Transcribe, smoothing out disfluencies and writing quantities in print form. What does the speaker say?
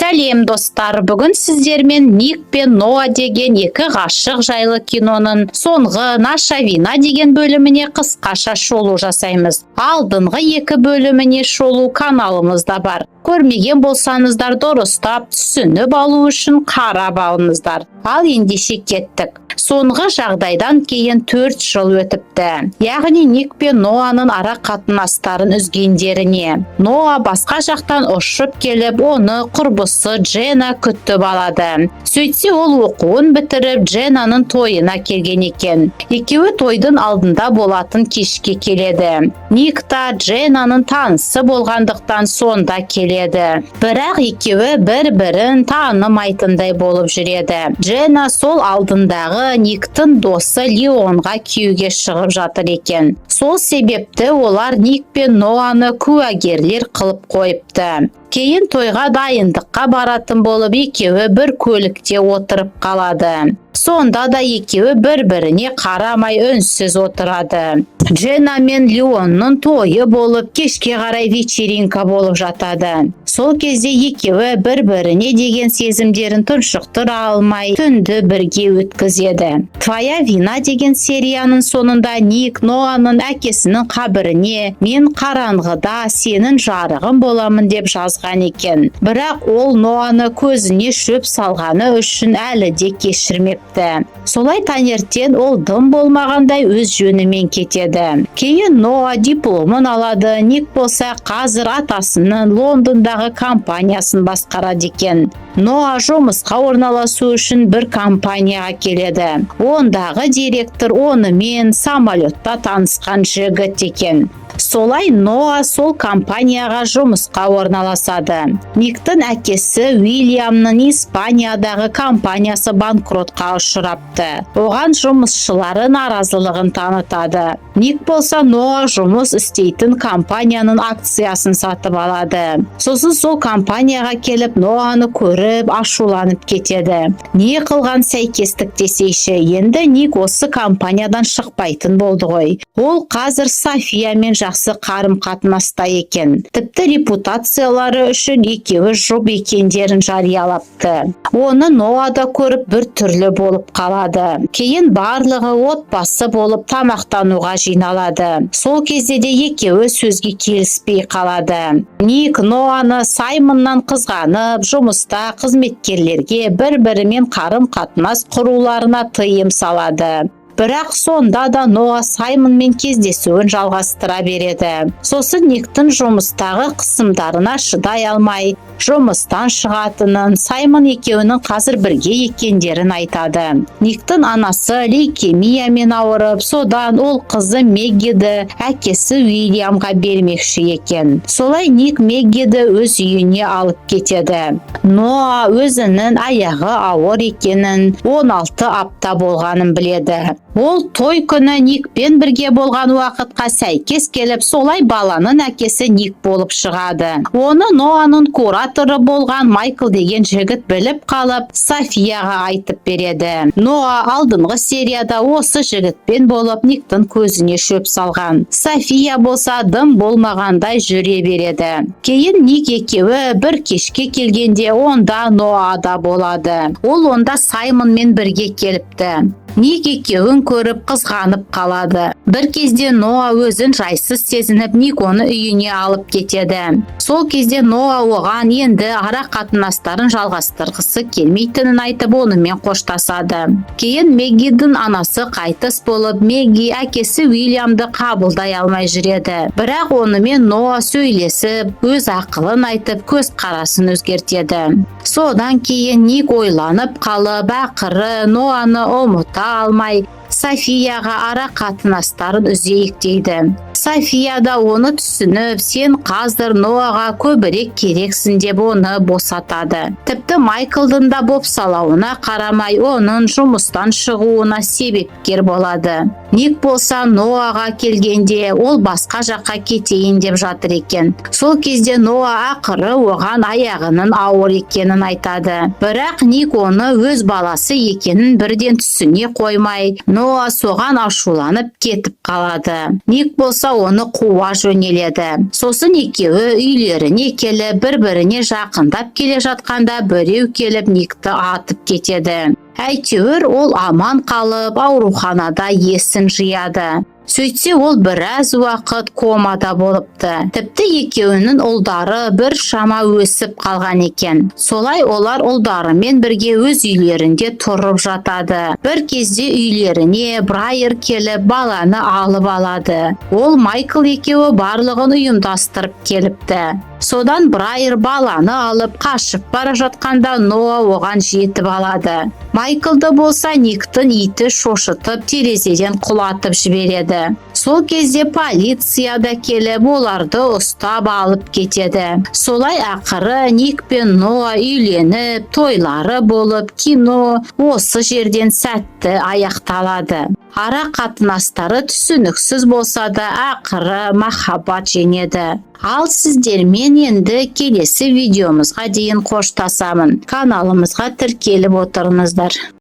Сәлем достар, бүгін сіздермен Ник пен Ноа деген екі ғашық жайлы киноның соңғы Наша Вина деген бөліміне қысқаша шолу жасаймыз. Алдыңғы екі бөліміне шолу каналымызда бар. Көрмеген болсаңыздар дұрыстап түсініп алу үшін қарап алыңыздар. Ал ендеше кеттік. Соңғы жағдайдан кейін 4 жыл өтіпті. Яғни Ник пен Ноаның ара қатынастарын үзгендеріне. Ноа басқа жақтан ұшып келіп, оны құрбысы Джена күтіп алады. Сөйтсе ол оқуын бітіріп Дженаның тойына келген екен. Екеуі тойдың алдында болатын кешке келеді. Ник та Дженаның танысы болғандықтан сонда келеді. Бірақ екеуі бір-бірін танымайтындай болып жүреді. Джена сол алдындағы Никтің досы Леонға күйеуге шығып жатыр екен. Сол себепті олар Ник пен Ноаны куәгерлер қылып қойыпты. Кейін тойға дайындыққа баратын болып екеуі бір көлікте отырып қалады. Сонда да екеуі бір-біріне қарамай үнсіз отырады. Джена мен Леонның тойы болып, кешке қарай вечеринка болып жатады. Сол кезде екеуі бір-біріне деген сезімдерін тұншықтыра алмай, түнді бірге өткізеді. Твоя вина деген серияның соңында Ник Ноаның әкесінің қабіріне мен қараңғыда сенің жарығың боламын деп жазған екен. Бірақ ол Ноаны көзіне шөп салғаны үшін әлі де кешірмепті. Солай таңертең ол дым болмағандай өз жөнімен кетеді. Кейін Ноа дипломын алады. Ник болса қазір атасының Лондондағы компаниясын басқарады екен. Ноа жұмысқа орналасу үшін бір компанияға келеді. Ондағы директор онымен самолетта танысқан жігіт екен. Солай Ноа сол компанияға жұмысқа орналасады. Никтің әкесі Уильямның Испаниядағы компаниясы банкротқа ұшырапты. Оған жұмысшылары наразылығын танытады. Ник болса Ноа жұмыс істейтін компанияның акциясын сатып алады. Сосын сол компанияға келіп Ноаны көріп ашуланып кетеді. Не қылған сәйкестік десейші, енді Ник осы компаниядан шықпайтын болды ғой. Ол қазір Софиямен жақсы қарым-қатынаста екен. Тіпті репутациялары үшін екеуі жұп екендерін жариялапты. Оны Ноа да көріп бір түрлі болып қалады. Кейін барлығы отбасы болып тамақтануға жиналады. Сол кезде де екеуі сөзге келіспей қалады. Ник Ноаны Саймоннан қызғанып, жұмыста қызметкерлерге бір-бірімен қарым-қатынас құруларына тыйым салады. Бірақ сонда да Ноа Саймонмен кездесуін жалғастыра береді. Сосын Никтің жұмыстағы қысымдарына шыдай алмай, жұмыстан шығатынын, Саймон екеуінің қазір бірге екендерін айтады. Никтің анасы лейкемиямен ауырып, содан ол қызы Мэггиді әкесі Уильямға бермекші екен. Солай Ник Мэггиді өз үйіне алып кетеді. Ноа өзінің аяғы ауыр екенін, 16 апта болғанын біледі. Ол той күні Никпен бірге болған уақытқа сәйкес келіп, солай баланың әкесі Ник болып шығады. Оны Ноаның кураторы болған Майкл деген жігіт біліп қалып, Софияға айтып береді. Ноа алдыңғы серияда осы жігітпен болып Никтің көзіне шөп салған. София болса дым болмағандай жүре береді. Кейін Ник екеуі бір кешке келгенде онда Ноа да болады. Ол онда Саймонмен бірге келіпті. Ник екеуін көріп қызғанып қалады. Бір кезде Ноа өзін жайсыз сезініп, Ник оны үйіне алып кетеді. Сол кезде Ноа оған енді ара қатынастарын жалғастырғысы келмейтінін айтып, онымен қоштасады. Кейін Мэггидің анасы қайтыс болып, Мэгги әкесі Уильямды қабылдай алмай жүреді. Бірақ онымен Ноа сөйлесіп, өз ақылын айтып, көз қарасын өзгертеді. Содан кейін Ник ойланып қалып, ақыры Ноаны ұмыта алмай, Софияға ара қатынастарын үзейік дейді. София да оны түсініп, сен қазір Ноаға көбірек керексің деп оны босатады. Тіпті Майклдың да бопсалауына қарамай, оның жұмыстан шығуына себепкер болады. Ник болса Ноаға келгенде ол басқа жаққа кетейін деп жатыр екен. Сол кезде Ноа ақыры оған аяғының ауыр екенін айтады. Бірақ Ник оны өз баласы екенін бірден түсіне қоймай, Ноа Ноа соған ашуланып кетіп қалады. Ник болса оны қуа жөнеледі. Сосын екеуі үйлеріне келіп бір-біріне жақындап келе жатқанда біреу келіп Никті атып кетеді. Әйтеуір ол аман қалып ауруханада есін жияды. Сөйтсе ол біраз уақыт комада болыпты. Тіпті екеуінің ұлдары бір шама өсіп қалған екен. Солай олар ұлдарымен бірге өз үйлерінде тұрып жатады. Бір кезде үйлеріне Брайер келіп баланы алып алады. Ол Майкл екеуі барлығын ұйымдастырып келіпті. Содан Брайер баланы алып қашып бара жатқанда Ноа оған жетіп алады. Майклды болса Никтің иті шошытып терезеден құлатып жібереді. Сол кезде полиция да келіп оларды ұстап алып кетеді. Солай ақыры Ник пен Ноа үйленіп, тойлары болып, кино осы жерден сәтті аяқталады. Ара қатынастары түсініксіз болса да ақыры махаббат жеңеді. Ал сіздермен енді келесі видеомызға дейін қоштасамын. Каналымызға тіркеліп отырыңыздар.